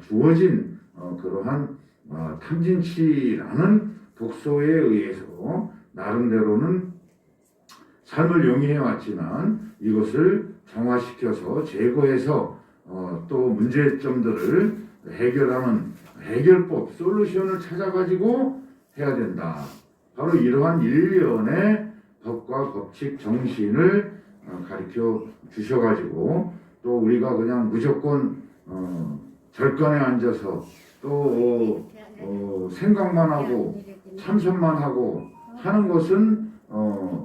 주어진 그러한 탐진치라는 독소에 의해서 나름대로는 삶을 용이해 왔지만 이것을 정화시켜서 제거해서 또 문제점들을 해결하는 해결법, 솔루션을 찾아가지고 해야 된다. 바로 이러한 일련의 법과 법칙 정신을 가르쳐 주셔가지고 또 우리가 그냥 무조건 절간에 앉아서 또 생각만 하고 참선만 하고 하는 것은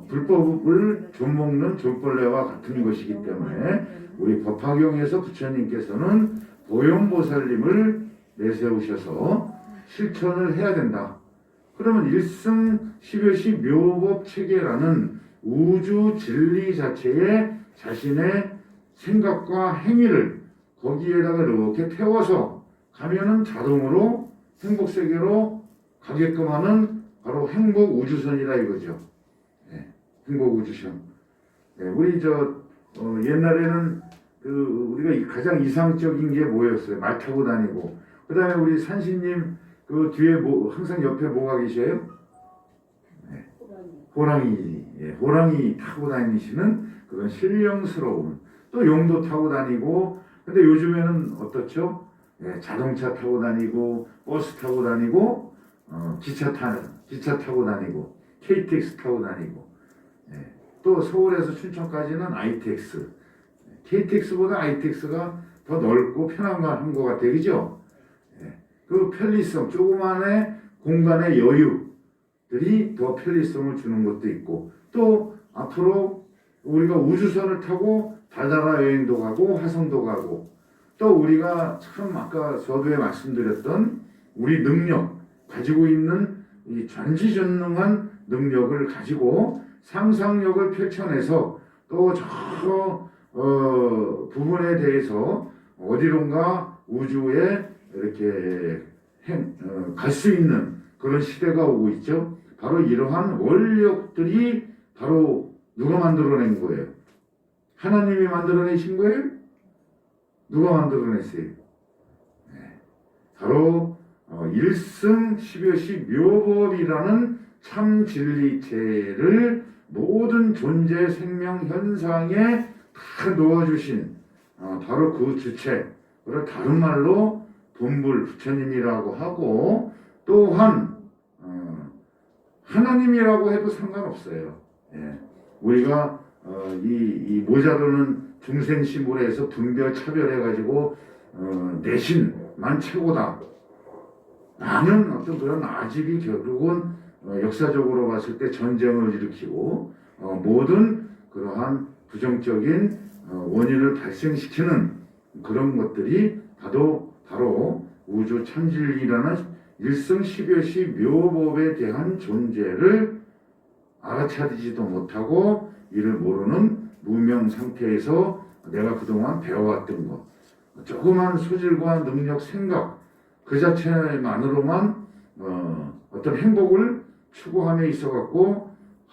불법을 좀먹는 좀벌레와 같은 것이기 때문에 우리 법화경에서 부처님께서는 보현보살님을 내세우셔서 실천을 해야 된다. 그러면 일승 10여시 묘법 체계라는 우주 진리 자체에 자신의 생각과 행위를 거기에다가 이렇게 태워서 가면은 자동으로 행복세계로 가게끔 하는 바로 행복우주선이라 이거죠. 네, 행복우주선. 네, 우리 옛날에는 우리가 가장 이상적인 게 뭐였어요? 말 타고 다니고. 그 다음에 우리 산신님 그 뒤에 항상 옆에 뭐가 계셔요? 네, 호랑이. 예, 호랑이 타고 다니시는 그런 신령스러운, 또 용도 타고 다니고. 근데 요즘에는 어떻죠? 예, 자동차 타고 다니고 버스 타고 다니고 기차 타고 다니고 KTX 타고 다니고. 예, 또 서울에서 춘천까지는 ITX. KTX보다 ITX가 더 넓고 편한 것 같아요. 그죠? 예, 그 편리성, 조그만의 공간의 여유들이 더 편리성을 주는 것도 있고, 또 앞으로 우리가 우주선을 타고 달나라 여행도 가고 화성도 가고, 또 우리가 참 아까 서두에 말씀드렸던 우리 능력, 가지고 있는 이 전지전능한 능력을 가지고 상상력을 펼쳐내서 또 저 부분에 대해서 어디론가 우주에 이렇게 갈 수 있는 그런 시대가 오고 있죠. 바로 이러한 원력들이 바로 누가 만들어낸 거예요? 하나님이 만들어내신 거예요? 누가 만들어냈어요? 네. 바로 일승 10여시 묘법이라는 참 진리체를 모든 존재 생명 현상에 다 놓아주신 바로 그 주체, 그걸 다른 말로 본불 부처님이라고 하고, 또한 하나님이라고 해도 상관없어요. 예. 우리가 이 모자르는 중생심으로해서 분별 차별해가지고 내신만 최고다. 라는 어떤 그런 아집이 결국은 역사적으로 봤을 때 전쟁을 일으키고 모든 그러한 부정적인 원인을 발생시키는 그런 것들이 바로 우주 참진리라는 일승 10여시 묘법에 대한 존재를 알아차리지도 못하고 이를 모르는 무명 상태에서 내가 그동안 배워왔던 것, 조그만 소질과 능력, 생각 그 자체만으로만 어떤 행복을 추구함에 있어 갖고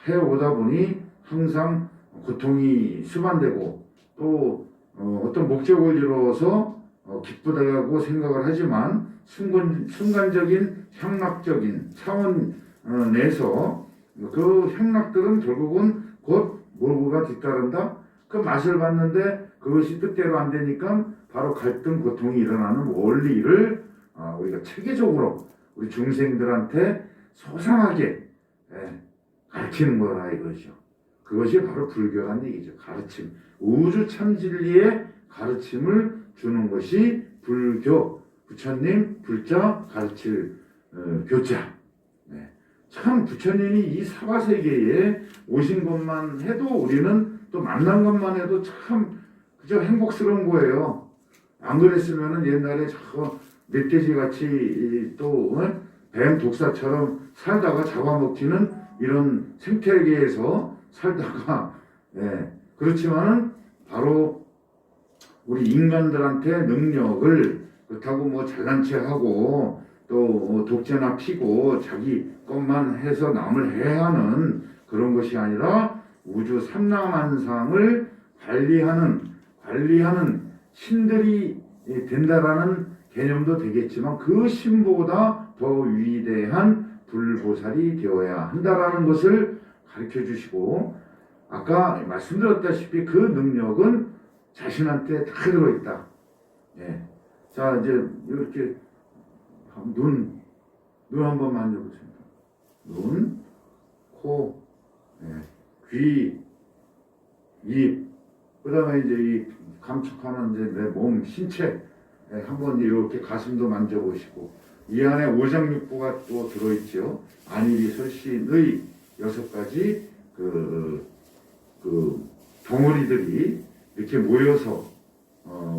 해오다 보니 항상 고통이 수반되고 또 어떤 목적을 이루어서 기쁘다고 생각을 하지만 순간적인 향락적인 차원 내서 그 향락들은 결국은 곧 몰고가 뒤따른다. 그 맛을 봤는데 그것이 뜻대로 안 되니까 바로 갈등, 고통이 일어나는 원리를 우리가 체계적으로 우리 중생들한테 소상하게 가르치는 거라 이거죠. 그것이 바로 불교란 얘기죠. 가르침. 우주 참진리의 가르침을 주는 것이 불교. 부처님 불자 가르칠 교자. 네. 참 부처님이 이 사바세계에 오신 것만 해도 우리는 또 만난 것만 해도 참 그저 행복스러운 거예요. 안 그랬으면은 옛날에 저 멧돼지 같이 또 뱀 독사처럼 살다가 잡아먹히는 이런 생태계에서 살다가 그렇지만은 바로 우리 인간들한테 능력을 그렇다고 뭐 잘난 체하고 또 독재나 피고 자기 것만 해서 남을 해하는 그런 것이 아니라 우주 삼라만상을 관리하는 신들이 된다라는 개념도 되겠지만 그 신보다 더 위대한 불보살이 되어야 한다라는 것을 가르쳐 주시고, 아까 말씀드렸다시피 그 능력은 자신한테 다 들어있다. 예. 자, 이제 이렇게 눈 한번 만져보세요. 눈, 코, 예. 귀, 입, 그 다음에 이제 이 감촉하는 이제 내 몸, 신체, 예, 한번 이렇게 가슴도 만져보시고, 이 안에 오장육부가 또 들어있죠. 안일이 설신의 6가지 그 덩어리들이 이렇게 모여서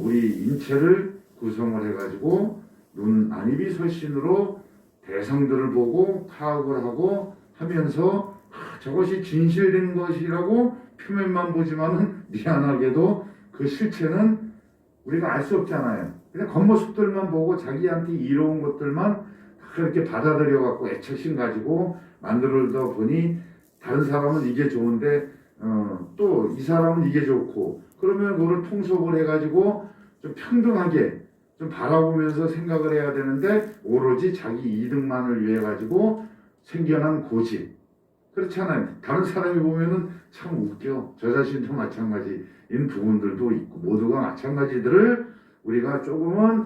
우리 인체를 구성을 해가지고 눈, 안입이 설신으로 대상들을 보고 파악을 하고 하면서 저것이 진실된 것이라고 표면만 보지만은 미안하게도 그 실체는 우리가 알 수 없잖아요. 그냥 겉모습들만 보고 자기한테 이로운 것들만 그렇게 받아들여 갖고 애착심 가지고 만들다 보니 다른 사람은 이게 좋은데 또 이 사람은 이게 좋고, 그러면 그걸 통속을 해가지고 좀 평등하게 좀 바라보면서 생각을 해야 되는데 오로지 자기 이득만을 위해 가지고 생겨난 고집. 그렇잖아요. 다른 사람이 보면은 참 웃겨. 저 자신도 마찬가지인 부분들도 있고, 모두가 마찬가지들을 우리가 조금은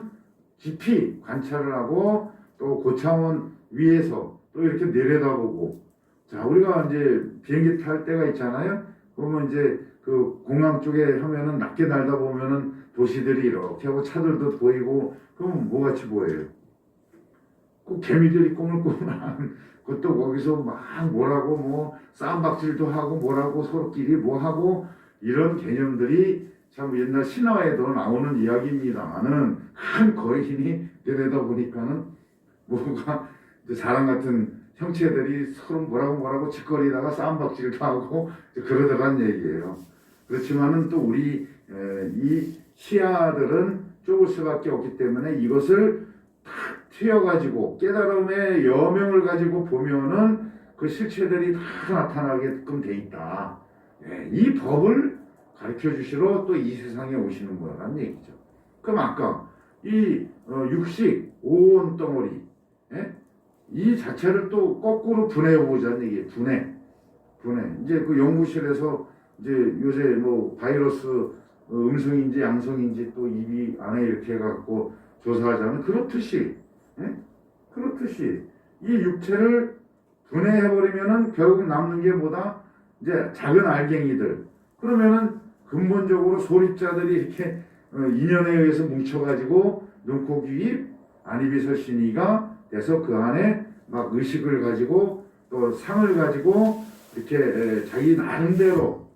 깊이 관찰을 하고 또 고차원 위에서 또 이렇게 내려다보고, 자, 우리가 이제 비행기 탈 때가 있잖아요. 그러면 이제 그 공항 쪽에 하면은 낮게 날다 보면은 도시들이 이렇게 하고 차들도 보이고, 그러면 뭐같이 보여요? 그 개미들이 꼬물꼬물한 그것도 거기서 막 뭐라고 뭐 싸움박질도 하고 뭐라고 서로끼리 뭐 하고, 이런 개념들이 참 옛날 신화에도 나오는 이야기입니다만은 한 거인이 내려다 보니까는 뭐가 사람 같은 형체들이 서로 뭐라고 짓거리다가 싸움박질도 하고 그러더란 얘기예요. 그렇지만은 또 우리 이 시야들은 좁을 수밖에 없기 때문에 이것을 탁 튀어가지고 깨달음의 여명을 가지고 보면은 그 실체들이 다 나타나게끔 돼 있다. 예, 이 법을 가르쳐 주시러 또 이 세상에 오시는 거라는 얘기죠. 그럼 아까 이 육식 오온 덩어리, 예? 이 자체를 또 거꾸로 분해해 보자는 얘기예요. 분해. 이제 그 연구실에서 이제 요새 뭐 바이러스 음성인지 양성인지 또 입이 안에 이렇게 해갖고 조사하자면 그렇듯이, 예? 그렇듯이 이 육체를 분해해버리면은 결국 남는 게 뭐다? 이제 작은 알갱이들. 그러면은 근본적으로 소립자들이 이렇게 인연에 의해서 뭉쳐가지고 눈, 코, 귀, 입, 안입이 설신이가 돼서 그 안에 막 의식을 가지고 또 상을 가지고 이렇게 자기 나름대로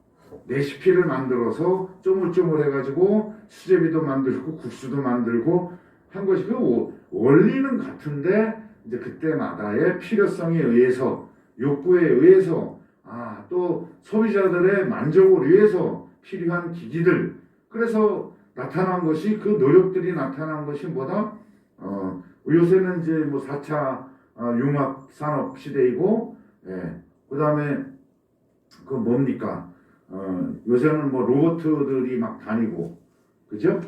레시피를 만들어서 쪼물쪼물 해가지고 수제비도 만들고 국수도 만들고 한 것이, 그 원리는 같은데 이제 그때마다의 필요성에 의해서, 욕구에 의해서, 또 소비자들의 만족을 위해서 필요한 기기들, 그래서 나타난 것이, 그 노력들이 나타난 것이 뭐다? 요새는 이제 뭐 4차 융합 산업 시대이고, 예, 그 다음에 그 뭡니까? 요새는 뭐 로봇들이 막 다니고, 그죠?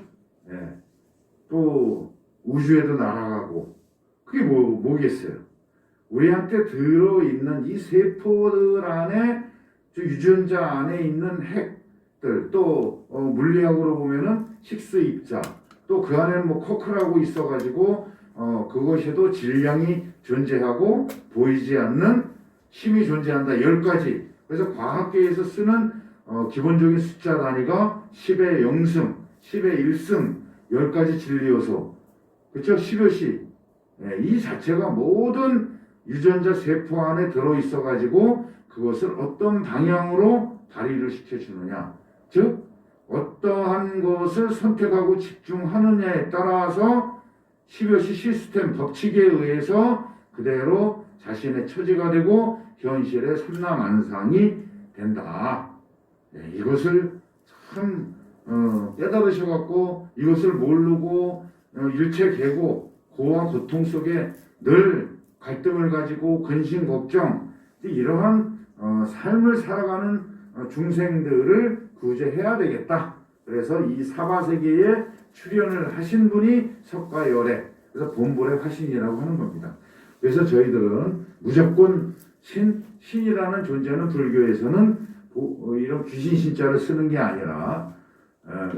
예, 또 우주에도 날아가고, 그게 뭐겠어요? 우리한테 들어있는 이 세포들 안에, 저 유전자 안에 있는 핵들, 또 물리학으로 보면은 식스입자, 또 그 안에는 뭐 코크라고 있어가지고 그것에도 질량이 존재하고 보이지 않는 힘이 존재한다. 10가지. 그래서 과학계에서 쓰는 기본적인 숫자 단위가 10의 0승, 10의 1승, 10가지 진리요소. 그렇죠? 10여시. 예, 이 자체가 모든 유전자 세포 안에 들어있어가지고 그것을 어떤 방향으로 발휘를 시켜주느냐. 즉, 어떠한 것을 선택하고 집중하느냐에 따라서 10여시 시스템 법칙에 의해서 그대로 자신의 처지가 되고 현실의 삼라만상이 된다. 네, 이것을 참 깨달으셔갖고 이것을 모르고 일체계고 고와 고통 속에 늘 갈등을 가지고 근심 걱정, 이러한 삶을 살아가는 중생들을 구제해야 되겠다. 그래서 이 사바세계의 출현을 하신 분이 석가열애, 그래서 본불의 화신이라고 하는 겁니다. 그래서 저희들은 무조건 신이라는 존재는 불교에서는 이런 귀신 신자를 쓰는 게 아니라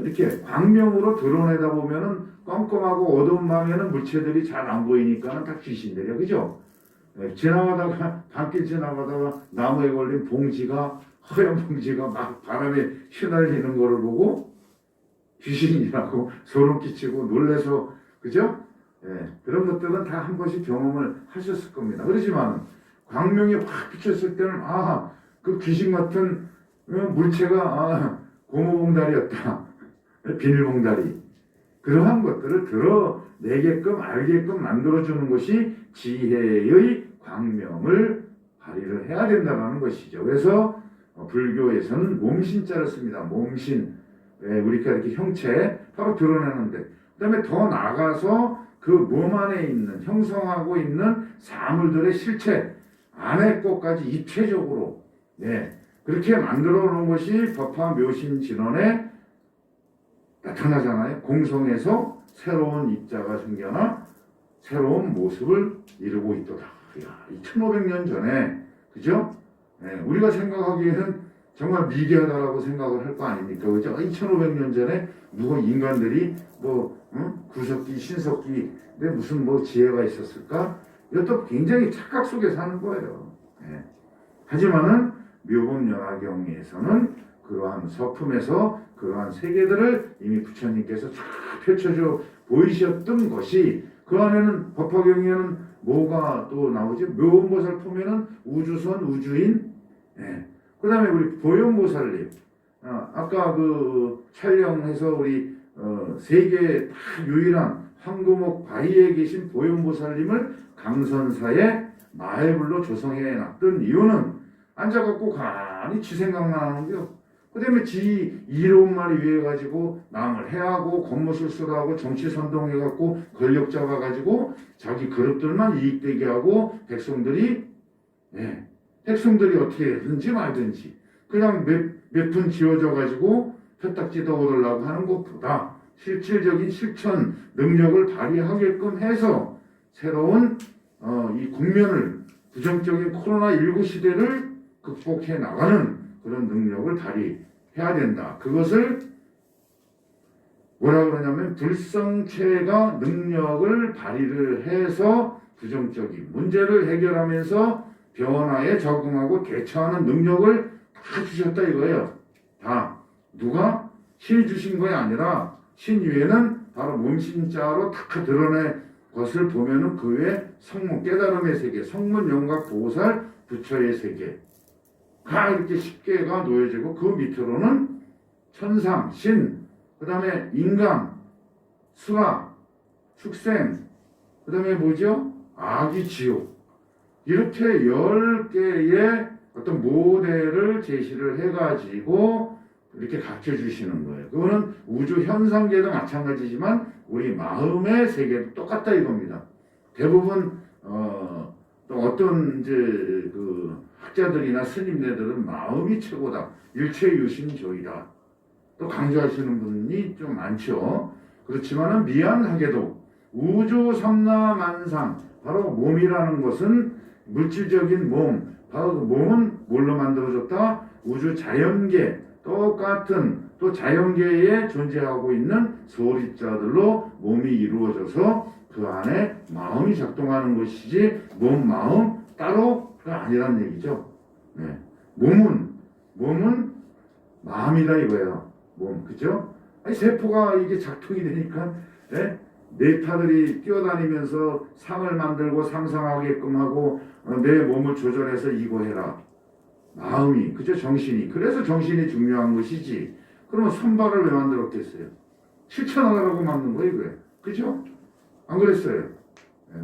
이렇게 광명으로 드러내다 보면은 껌껌하고 어두운 밤에는 물체들이 잘 안 보이니까는 다 귀신들이야, 그죠? 지나가다가 밤길 지나가다가 나무에 걸린 봉지가 허연 봉지가 막 바람에 휘날리는 거를 보고 귀신이라고 소름 끼치고 놀래서, 그죠? 그런 것들은 다 한 번씩 경험을 하셨을 겁니다. 그렇지만 광명이 확 비쳤을 때는 그 귀신 같은 물체가 고무봉다리였다. 비닐봉다리. 그러한 것들을 드러내게끔 알게끔 만들어주는 것이 지혜의 광명을 발휘를 해야 된다는 것이죠. 그래서 불교에서는 몸신자를 씁니다. 몸신. 우리가 이렇게 형체 바로 드러내는데, 그 다음에 더 나아가서 그 몸 안에 있는 형성하고 있는 사물들의 실체 안에 것까지 입체적으로 그렇게 만들어 놓은 것이 법화 묘신 진원에 나타나잖아요. 공성에서 새로운 입자가 생겨나 새로운 모습을 이루고 있도다. 1500년 전에, 그죠? 우리가 생각하기에는 정말 미개하다라고 생각을 할 거 아닙니까? 그죠? 2500년 전에 누가 인간들이 구석기, 신석기, 무슨 지혜가 있었을까? 이것도 굉장히 착각 속에 사는 거예요. 하지만은 묘법연화경에서는 그러한 서품에서 그러한 세계들을 이미 부처님께서 쫙 펼쳐져 보이셨던 것이, 그 안에는 법화경에는 뭐가 또 나오지? 묘보살품에는 우주선, 우주인, 그 다음에 우리 보현보살님, 아까 그 촬영해서 우리 세계 다 유일한 황금옥 바위에 계신 보현보살님을 강선사에 마해불로 조성해 놨던 이유는 앉아갖고 가만히 지 생각만 하는 거요. 그 다음에 지 이로운 말이 위해가지고 남을 해하고 권모술수를 하고 정치 선동해갖고 권력 잡아가지고 자기 그릇들만 이익되게 하고 백성들이 어떻게 하든지 말든지 그냥 몇 푼 지어져가지고 펴딱지도 얻으려고 하는 것보다 실질적인 실천 능력을 발휘하게끔 해서 새로운 이 국면을, 부정적인 코로나19 시대를 극복해 나가는 그런 능력을 발휘해야 된다. 그것을 뭐라 그러냐면 불성체가 능력을 발휘를 해서 부정적인 문제를 해결하면서 변화에 적응하고 대처하는 능력을 다 주셨다 이거예요. 다. 누가? 신이 주신 것이 아니라 신 위에는 바로 몸신자로 다 드러낸 것을 보면은 그 외에 성문 깨달음의 세계, 성문 영각 보살 부처의 세계 가 이렇게 10개가 놓여지고 그 밑으로는 천상, 신, 그 다음에 인간, 수라, 축생, 그 다음에 뭐죠? 악이 지옥. 이렇게 10개의 어떤 모델을 제시를 해가지고 이렇게 가르쳐주시는 거예요. 그거는 우주 현상계도 마찬가지지만 우리 마음의 세계도 똑같다 이겁니다. 대부분 또 어떤 이제 그 학자들이나 스님네들은 마음이 최고다. 일체유심조이다. 또 강조하시는 분이 좀 많죠. 그렇지만은 미안하게도 우주 삼라만상 바로 몸이라는 것은 물질적인 몸, 바로 그 몸은 뭘로 만들어졌다? 우주 자연계 똑같은 또 자연계에 존재하고 있는 소립자들로 몸이 이루어져서 그 안에 마음이 작동하는 것이지 몸, 마음 따로가 아니란 얘기죠. 몸은 마음이다 이거예요. 몸, 그죠? 아니, 세포가 이게 작동이 되니까 네타들이 뛰어다니면서 상을 만들고 상상하게끔 하고 내 몸을 조절해서 이거 해라. 마음이, 그죠? 정신이. 그래서 정신이 중요한 것이지. 그러면 손발을 왜 만들었겠어요? 실천하라고 만든 거예요, 이거예요. 그죠? 안 그랬어요?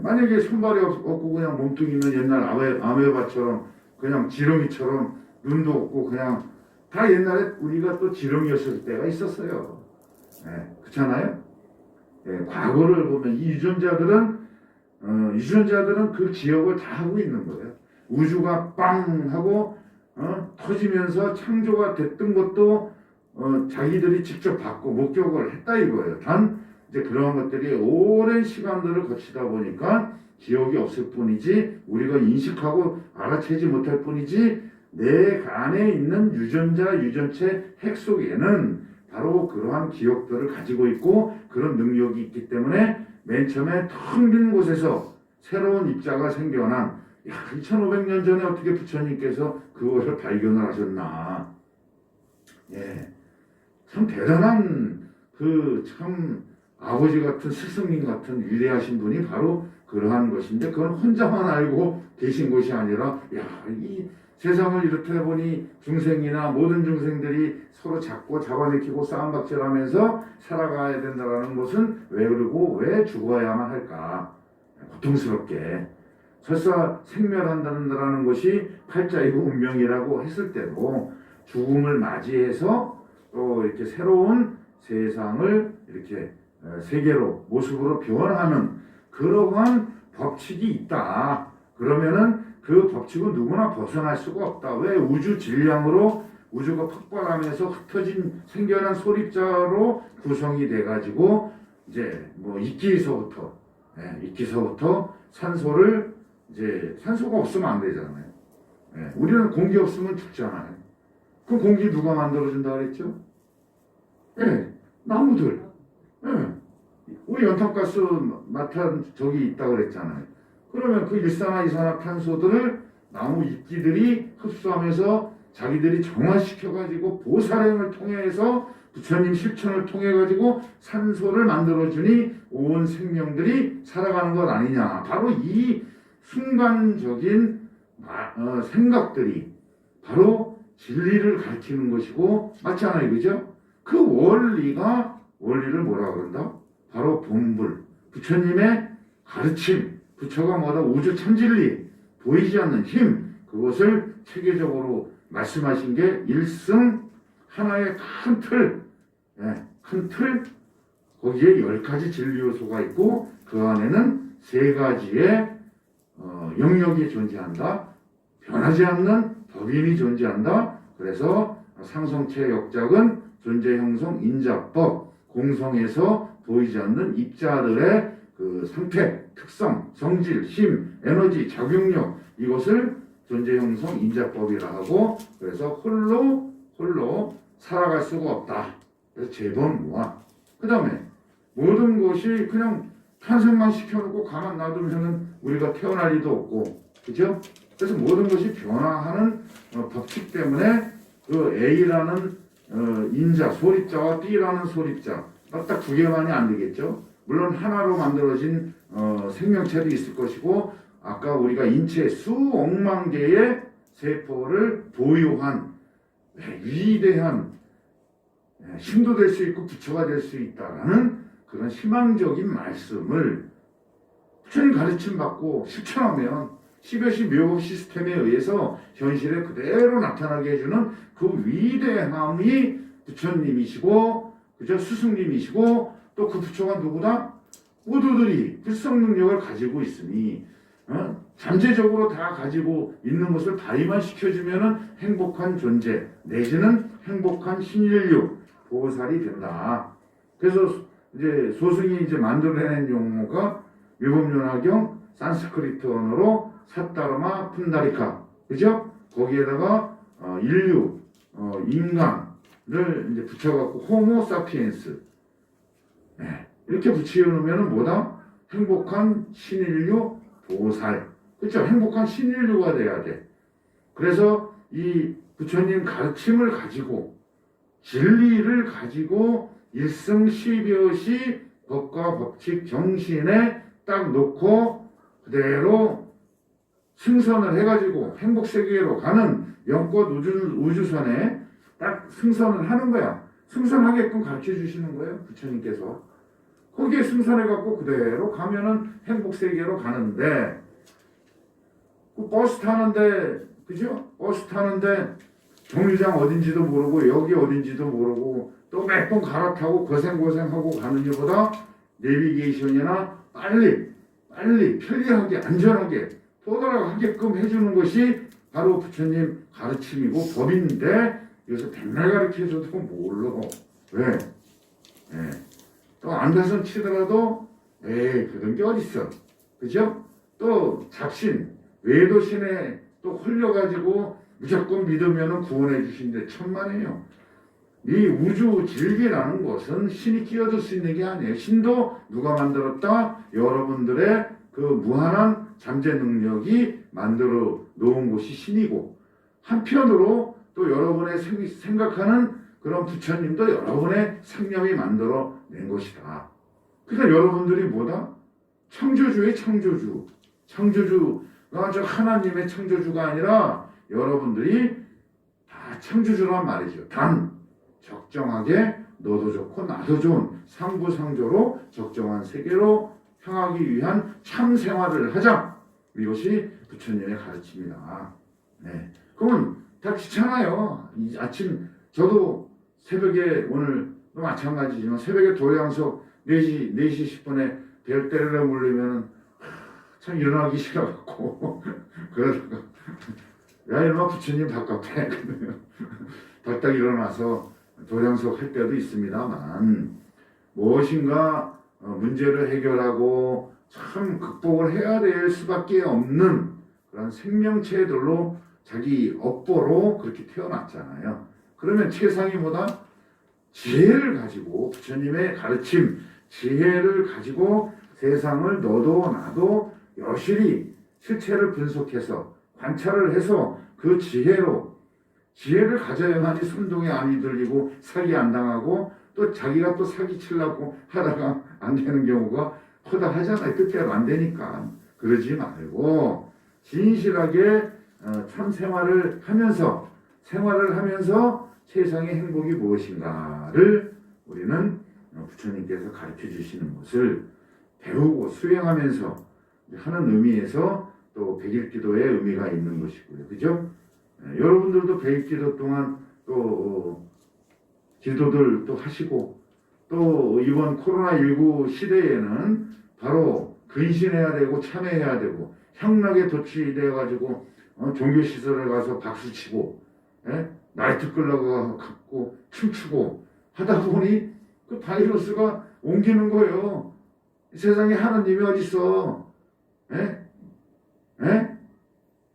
만약에 손발이 없고 그냥 몸뚱이면 옛날 아메바처럼 그냥 지렁이처럼 눈도 없고 그냥 다 옛날에 우리가 또 지렁이였을 때가 있었어요. 그렇잖아요? 과거를 보면 이 유전자들은 그 기억을 다 하고 있는 거예요. 우주가 빵 하고 터지면서 창조가 됐던 것도 자기들이 직접 받고 목격을 했다 이거예요. 단 이제 그러한 것들이 오랜 시간들을 거치다 보니까 기억이 없을 뿐이지 우리가 인식하고 알아채지 못할 뿐이지 내 안에 있는 유전자, 유전체 핵 속에는 바로 그러한 기억들을 가지고 있고 그런 능력이 있기 때문에 맨 처음에 텅 빈 곳에서 새로운 입자가 생겨난 2500년 전에 어떻게 부처님께서 그것을 발견을 하셨나. 예, 참 대단한 참 아버지 같은 스승님 같은 위대하신 분이 바로 그러한 것인데 그건 혼자만 알고 계신 것이 아니라 이 세상을 이렇게 보니 중생이나 모든 중생들이 서로 잡고 잡아내키고 싸움박질하면서 살아가야 된다는 것은 왜 그러고 왜 죽어야만 할까? 고통스럽게 설사 생멸한다는 것이 팔자이고 운명이라고 했을 때도 죽음을 맞이해서 또 이렇게 새로운 세상을 이렇게 세계로 모습으로 변하는 그러한 법칙이 있다. 그러면은 그 법칙은 누구나 벗어날 수가 없다. 왜 우주 질량으로 우주가 폭발하면서 흩어진 생겨난 소립자로 구성이 돼가지고 이제 뭐 이끼서부터 산소를 이제 산소가 없으면 안 되잖아요. 우리는 공기 없으면 죽잖아요. 그 공기 누가 만들어준다 그랬죠? 나무들. 우리 연탄가스 마탄 저기 있다고 그랬잖아요. 그러면 그 일산화탄소들을 나무 이끼들이 흡수하면서 자기들이 정화시켜가지고 보살행을 통해서 부처님 실천을 통해가지고 산소를 만들어주니 온 생명들이 살아가는 것 아니냐. 바로 이 순간적인 생각들이 바로 진리를 가르치는 것이고 맞잖아요. 그죠? 그 원리를 뭐라 그런다? 바로 본불, 부처님의 가르침, 부처가 뭐다? 우주 참진리, 보이지 않는 힘, 그것을 체계적으로 말씀하신 게 일승 하나의 큰 틀, 거기에 10가지 진리 요소가 있고 그 안에는 3가지의 영역이 존재한다. 변하지 않는 법인이 존재한다. 그래서 상성체 역작은 존재 형성 인자법, 공성에서 보이지 않는 입자들의 그 상태, 특성, 성질, 힘, 에너지, 작용력 이것을 존재 형성 인자법이라 하고 그래서 홀로 살아갈 수가 없다. 그래서 재범무아. 그 다음에 모든 것이 그냥 탄생만 시켜놓고 가만 놔두면은 우리가 태어날 리도 없고, 그죠? 그래서 모든 것이 변화하는 법칙 때문에 그 A라는 인자, 소립자와 B라는 소립자 딱 2개만이 안 되겠죠. 물론 하나로 만들어진 생명체도 있을 것이고 아까 우리가 인체 수억만 개의 세포를 보유한 위대한 힘도 될 수 있고 부처가 될 수 있다라는 그런 희망적인 말씀을 부처님 가르침 받고 실천하면 10여시 묘 시스템에 의해서 현실에 그대로 나타나게 해주는 그 위대함이 부처님이시고 그죠? 스승님이시고 또 그 부처가 누구다? 모두들이 불성 능력을 가지고 있으니 잠재적으로 다 가지고 있는 것을 발휘만 시켜주면은 행복한 존재 내지는 행복한 신인류 보살이 된다. 그래서 이제 소승이 이제 만들어낸 용어가 위법윤화경 산스크리트 언어로 사타르마 푼다리카, 그죠? 거기에다가 인류, 인간을 이제 붙여갖고 호모 사피엔스 이렇게 붙여놓으면 뭐다? 행복한 신인류 보살, 그렇죠? 행복한 신인류가 돼야 돼. 그래서 이 부처님 가르침을 가지고 진리를 가지고 일승십여시 법과 법칙 정신에 딱 놓고 그대로 승선을 해가지고 행복세계로 가는 영꽃 우주선에 딱 승선을 하는 거야. 승선하게끔 가르쳐 주시는 거예요. 부처님께서. 거기에 승선해갖고 그대로 가면은 행복세계로 가는데 그 버스 타는데 그죠? 버스 타는데 정류장 어딘지도 모르고 여기 어딘지도 모르고 또 몇 번 갈아타고 고생하고 가는 일보다 내비게이션이나 빨리 편리하게 안전하게 도달하게끔 해주는 것이 바로 부처님 가르침이고 법인데 여기서 백날 가르쳐줘도 몰라. 왜? 예. 또 안다선 치더라도 에이 그런 게 어딨어. 그죠? 또 잡신 외도신에 또 홀려가지고 무조건 믿으면 구원해 주신데 천만에요. 이 우주 진리라는 것은 신이 끼어들 수 있는 게 아니에요. 신도 누가 만들었다? 여러분들의 그 무한한 잠재 능력이 만들어 놓은 곳이 신이고, 한편으로 또 여러분의 생각하는 그런 부처님도 여러분의 생명이 만들어 낸 것이다. 그러니까 여러분들이 뭐다? 창조주의 창조주. 창조주가 저 하나님의 창조주가 아니라 여러분들이 다 창조주란 말이죠. 단 적정하게 너도 좋고 나도 좋은 상부상조로 적정한 세계로 향하기 위한 참 생활을 하자. 이것이 부처님의 가르침이다. 네. 그러면 다 귀찮아요. 이 아침 저도 새벽에 오늘 마찬가지지만 새벽에 도량석 4시 10분에 벨 때리려 물리면 참 일어나기 싫어갖고 그러다가 야 이놈아 부처님 바깥에 덜딱 일어나서 도량석 할 때도 있습니다만, 무엇인가 문제를 해결하고 참 극복을 해야 될 수밖에 없는 그런 생명체들로 자기 업보로 그렇게 태어났잖아요. 그러면 최상이 뭐다? 지혜를 가지고 부처님의 가르침, 지혜를 가지고 세상을 너도 나도 여실히 실체를 분석해서 관찰을 해서 그 지혜를 가져야만이 선동에 안 들리고 사기 안 당하고 또 자기가 또 사기 치려고 하다가 안 되는 경우가 허다하잖아요. 뜻대로 안 되니까. 그러지 말고 진실하게 참 생활을 하면서 세상의 행복이 무엇인가를 우리는 부처님께서 가르쳐 주시는 것을 배우고 수행하면서 하는 의미에서 또 백일기도의 의미가 있는 것이고요. 그죠? 여러분들도 백일기도 동안 또 기도들 또 하시고, 또 이번 코로나19 시대에는 바로 근신해야 되고 참회해야 되고 향락에 도취되어 가지고 종교시설에 가서 박수치고 나이트 끌러가 갖고 춤추고 하다 보니 그 바이러스가 옮기는 거예요. 세상에 하나님이 어딨어?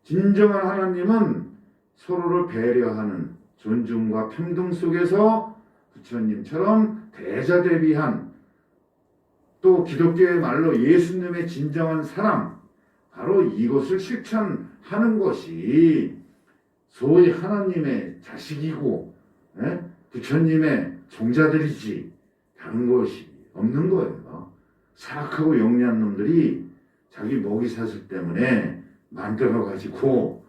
진정한 하나님은 서로를 배려하는 존중과 평등 속에서 부처님처럼 대자대비한, 또 기독교의 말로 예수님의 진정한 사랑, 바로 이것을 실천하는 것이 소위 하나님의 자식이고 부처님의 종자들이지 다른 것이 없는 거예요. 사악하고 영리한 놈들이 자기 먹이 사슬 때문에 만들어가지고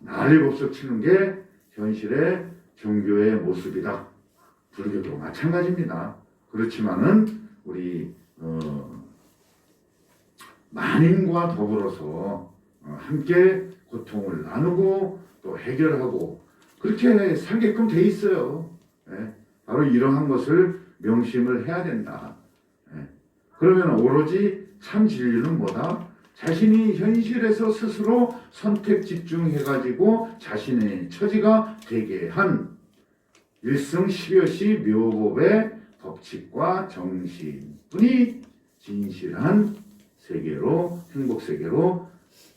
난리법석 치는 게 현실의 종교의 모습이다. 불교도 마찬가지입니다. 그렇지만은 우리 만인과 더불어서 함께 고통을 나누고 또 해결하고 그렇게 살게끔 돼 있어요. 바로 이러한 것을 명심을 해야 된다. 그러면 오로지 참 진리는 뭐다? 자신이 현실에서 스스로 선택 집중해가지고 자신의 처지가 되게 한 일승 십여시 묘법의 법칙과 정신뿐이 진실한 세계로, 행복 세계로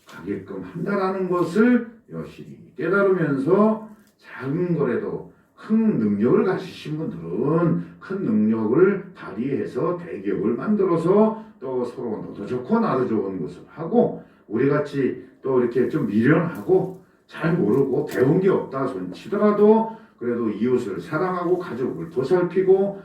가게끔 한다라는 것을 여실히 깨달으면서 작은 거라도 큰 능력을 가지신 분들은 큰 능력을 발휘해서 대기업을 만들어서 또 서로 너도 좋고 나도 좋은 것을 하고, 우리같이 또 이렇게 좀 미련하고 잘 모르고 배운 게 없다 손치더라도 그래도 이웃을 사랑하고 가족을 보살피고,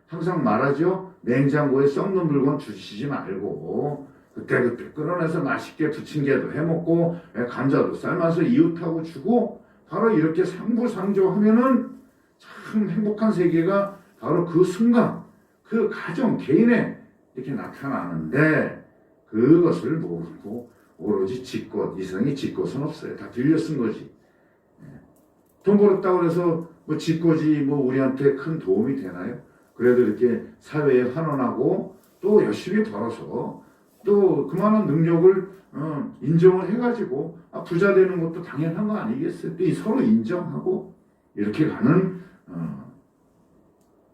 항상 말하죠. 냉장고에 썩는 물건 주시지 말고 그때그때 끌어내서 맛있게 부침개도 해먹고 감자도 삶아서 이웃하고 주고, 바로 이렇게 상부상조하면은 참 행복한 세계가 바로 그 순간 그 가정 개인에 이렇게 나타나는데, 그것을 모르고 오로지 지껏, 이성이 지껏은 없어요. 다 빌려 쓴 거지. 돈 벌었다고 해서 뭐 지껏이 뭐 우리한테 큰 도움이 되나요? 그래도 이렇게 사회에 환원하고 또 열심히 벌어서 또 그만한 능력을 인정을 해가지고 부자 되는 것도 당연한 거 아니겠어요? 또 서로 인정하고 이렇게 가는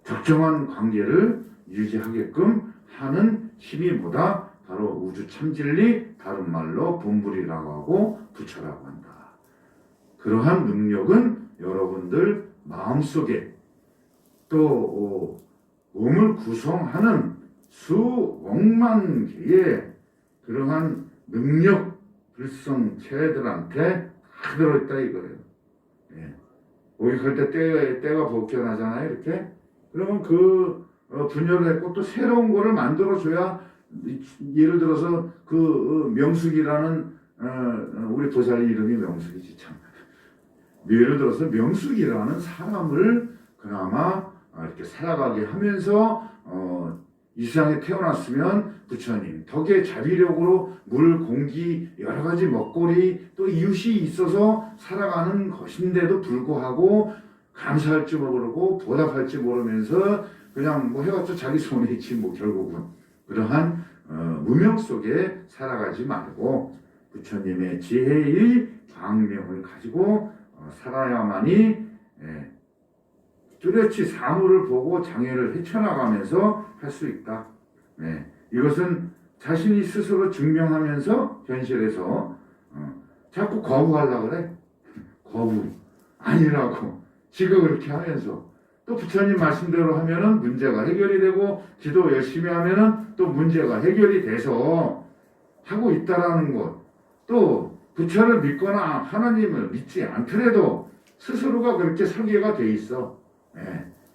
적정한 관계를 유지하게끔 하는 힘이 뭐다? 바로 우주 참진리, 다른 말로 분불이라고 하고 부처라고 한다. 그러한 능력은 여러분들 마음속에 또 몸을 구성하는 수억만 개의 그러한 능력 불성체들한테 다 들어있다 이거예요. 예. 목욕할 때 때가 벗겨나잖아요. 이렇게. 그러면 그 분열을 했고 또 새로운 거를 만들어줘야, 예를 들어서 그 명숙이라는 우리 보살 이름이 명숙이지 참. 예를 들어서 명숙이라는 사람을 그나마 이렇게 살아가게 하면서 이 세상에 태어났으면 부처님 덕에 자비력으로 물, 공기, 여러 가지 먹거리 또 이웃이 있어서 살아가는 것인데도 불구하고 감사할 줄 모르고 보답할 줄 모르면서 그냥 뭐 해봤자 자기 손에 있지 뭐 결국은. 그러한 무명 속에 살아가지 말고 부처님의 지혜의 광명을 가지고 살아야만이 뚜렷이 사물을 보고 장애를 헤쳐나가면서 할 수 있다. 이것은 자신이 스스로 증명하면서 현실에서 자꾸 거부하려고 그래. 거부 아니라고 지가 그렇게 하면서 또 부처님 말씀대로 하면은 문제가 해결이 되고 기도 열심히 하면은 또 문제가 해결이 돼서 하고 있다라는 것. 또 부처를 믿거나 하나님을 믿지 않더라도 스스로가 그렇게 설계가 돼 있어.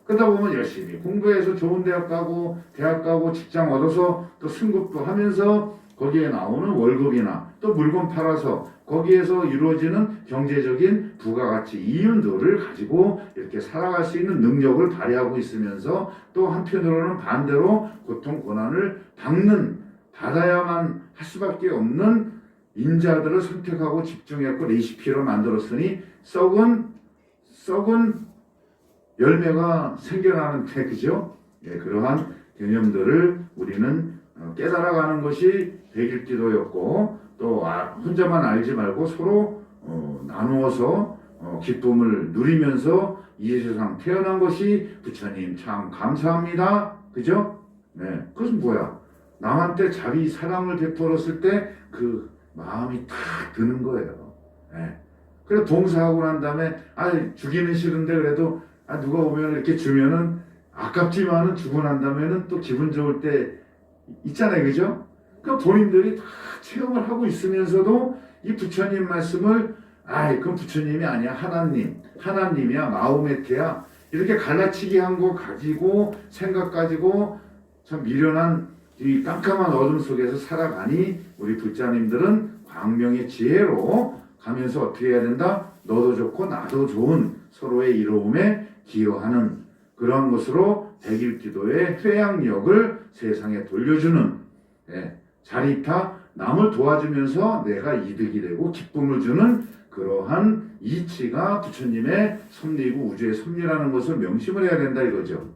그러다 보면 열심히 공부해서 좋은 대학 가고 직장 얻어서 또 승급도 하면서 거기에 나오는 월급이나 또 물건 팔아서 거기에서 이루어지는 경제적인 부가가치 이윤들을 가지고 이렇게 살아갈 수 있는 능력을 발휘하고 있으면서 또 한편으로는 반대로 고통 고난을 받아야만 할 수밖에 없는 인자들을 선택하고 집중했고 레시피로 만들었으니 썩은 열매가 생겨나는데, 그죠? 그러한 개념들을 우리는 깨달아가는 것이 백일기도였고, 또 혼자만 알지 말고 서로 나누어서 기쁨을 누리면서 이 세상 태어난 것이 부처님 참 감사합니다. 그죠? 그것은 뭐야? 남한테 자비 사랑을 베풀었을 때 그 마음이 탁 드는 거예요. 그래서 봉사하고 난 다음에 주기는 싫은데 그래도 누가 오면 이렇게 주면은 아깝지만은 주고 난 다음에는 또 기분 좋을 때 있잖아요. 그죠? 그러니까 본인들이 다 체험을 하고 있으면서도 이 부처님 말씀을 그건 부처님이 아니야. 하나님이야. 마호메트야. 이렇게 갈라치기 한 거 가지고 생각 가지고 참 미련한 이 깜깜한 어둠 속에서 살아가니 우리 불자님들은 광명의 지혜로 가면서 어떻게 해야 된다? 너도 좋고 나도 좋은 서로의 이로움에 기여하는 그러한 것으로 백일기도의 회양력을 세상에 돌려주는 자리타, 남을 도와주면서 내가 이득이 되고 기쁨을 주는 그러한 이치가 부처님의 섭리이고 우주의 섭리라는 것을 명심을 해야 된다 이거죠.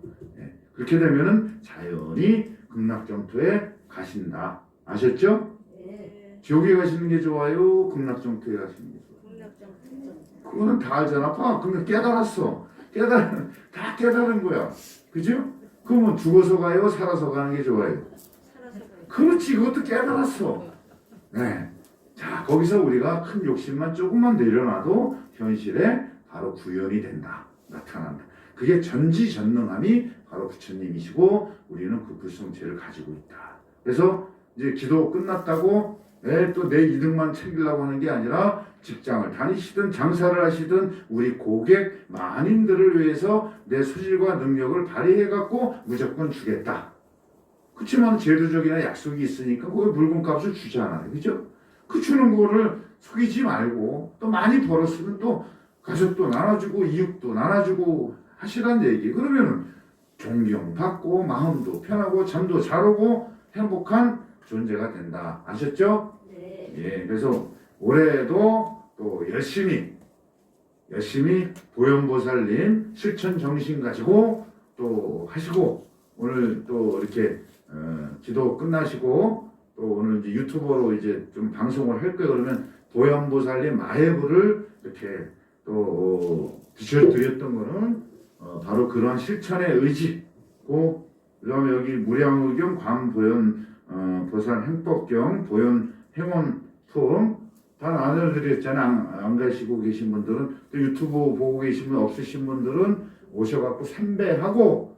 그렇게 되면은 자연히 극락정토에 가신다. 아셨죠? 네. 지옥에 가시는 게 좋아요? 극락정토에 가시는 게 좋아요? 그거는 다 알잖아. 그러면 깨달았어. 다 깨달은 거야. 그죠? 그러면 죽어서 가요? 살아서 가는 게 좋아요? 살아서 가요. 그렇지. 그것도 깨달았어. 자, 거기서 우리가 큰 욕심만 조금만 내려놔도 현실에 바로 구현이 된다. 나타난다. 그게 전지전능함이 바로 부처님이시고 우리는 그 불성체를 가지고 있다. 그래서 이제 기도 끝났다고 또 내 이득만 챙기려고 하는 게 아니라 직장을 다니시든 장사를 하시든 우리 고객 만인들을 위해서 내 소질과 능력을 발휘해갖고 무조건 주겠다. 그렇지만 제도적이나 약속이 있으니까 그 물건값을 주지 않아요. 그죠? 그 주는 거를 속이지 말고 또 많이 벌었으면 또 가족도 나눠주고 이웃도 나눠주고 하시란 얘기. 그러면은 존경받고 마음도 편하고 잠도 잘 오고 행복한 존재가 된다. 아셨죠? 네. 그래서 올해도 또 열심히 보현보살님 실천 정신 가지고 또 하시고 오늘 또 이렇게 기도 끝나시고 또 오늘 이제 유튜버로 이제 좀 방송을 할 거예요. 그러면 보현보살님 마해부를 이렇게 또 드렸던 거는 바로 그런 실천의 의지고, 그다음에 여기 무량의경 관보현 보살 행법경 보현 행원 투음 다 나눠드렸잖아요. 안 가시고 계신 분들은, 또 유튜브 보고 계신 분 없으신 분들은 오셔갖고 삼배하고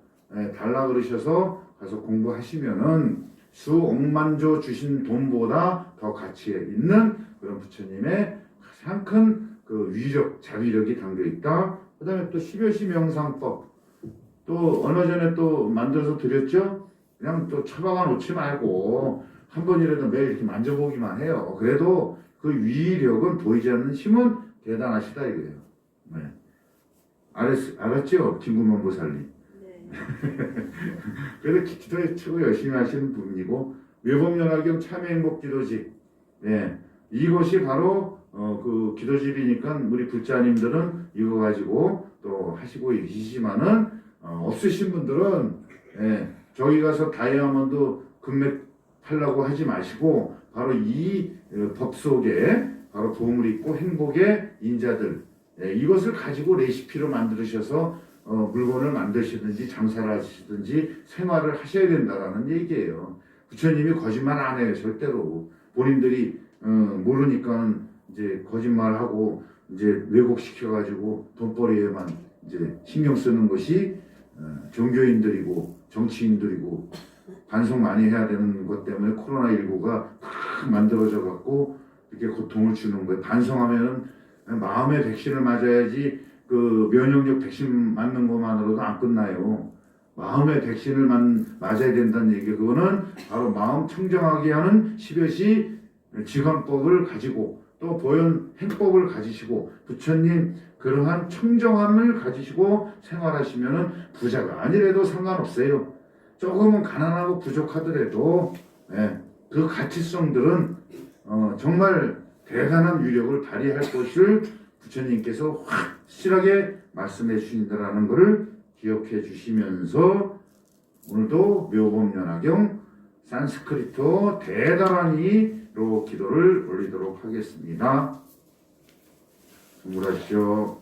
달라 그러셔서 가서 공부하시면은 수억만조 주신 돈보다 더 가치 있는 그런 부처님의 가장 큰 그 위력, 자비력이 담겨 있다. 그 다음에 또 10여시 명상법 또 얼마 전에 또 만들어서 드렸죠. 그냥 또 처박아 놓지 말고 한 번이라도 매일 이렇게 만져보기만 해요. 그래도 그 위력은, 보이지 않는 힘은 대단하시다 이거예요. 네. 알았죠? 김구만 보살님. 네. 그래도 기도에 최고 열심히 하시는 분이고, 외법연화경 참여행복기도집, 예, 이것이 바로 그 기도집이니까 우리 불자님들은 이거 가지고 또 하시고 계시지만은 없으신 분들은 저기 가서 다이아몬드 금맥 하려고 하지 마시고 바로 이 법 속에 바로 보물이 있고 행복의 인자들, 이것을 가지고 레시피로 만드셔서 물건을 만드시든지 장사를 하시든지 생활을 하셔야 된다라는 얘기예요. 부처님이 거짓말 안 해요. 절대로. 본인들이 모르니까 이제 거짓말하고 이제 왜곡시켜가지고 돈벌이에만 이제 신경 쓰는 것이 종교인들이고 정치인들이고 반성 많이 해야 되는 것 때문에 코로나19가 막 만들어져 갖고 이렇게 고통을 주는 거예요. 반성하면은 마음의 백신을 맞아야지 그 면역력 백신 맞는 것만으로도 안 끝나요. 마음의 백신을 맞아야 된다는 얘기. 그거는 바로 마음 청정하게 하는 10여시 지관법을 가지고 또 보현 행법을 가지시고 부처님 그러한 청정함을 가지시고 생활하시면은 부자가 아니래도 상관없어요. 조금은 가난하고 부족하더라도 그 가치성들은 정말 대단한 위력을 발휘할 것을 부처님께서 확실하게 말씀해 주신다라는 것을 기억해 주시면서 오늘도 묘법연화경 산스크리트 대단한 이로 기도를 올리도록 하겠습니다. 주무하시오.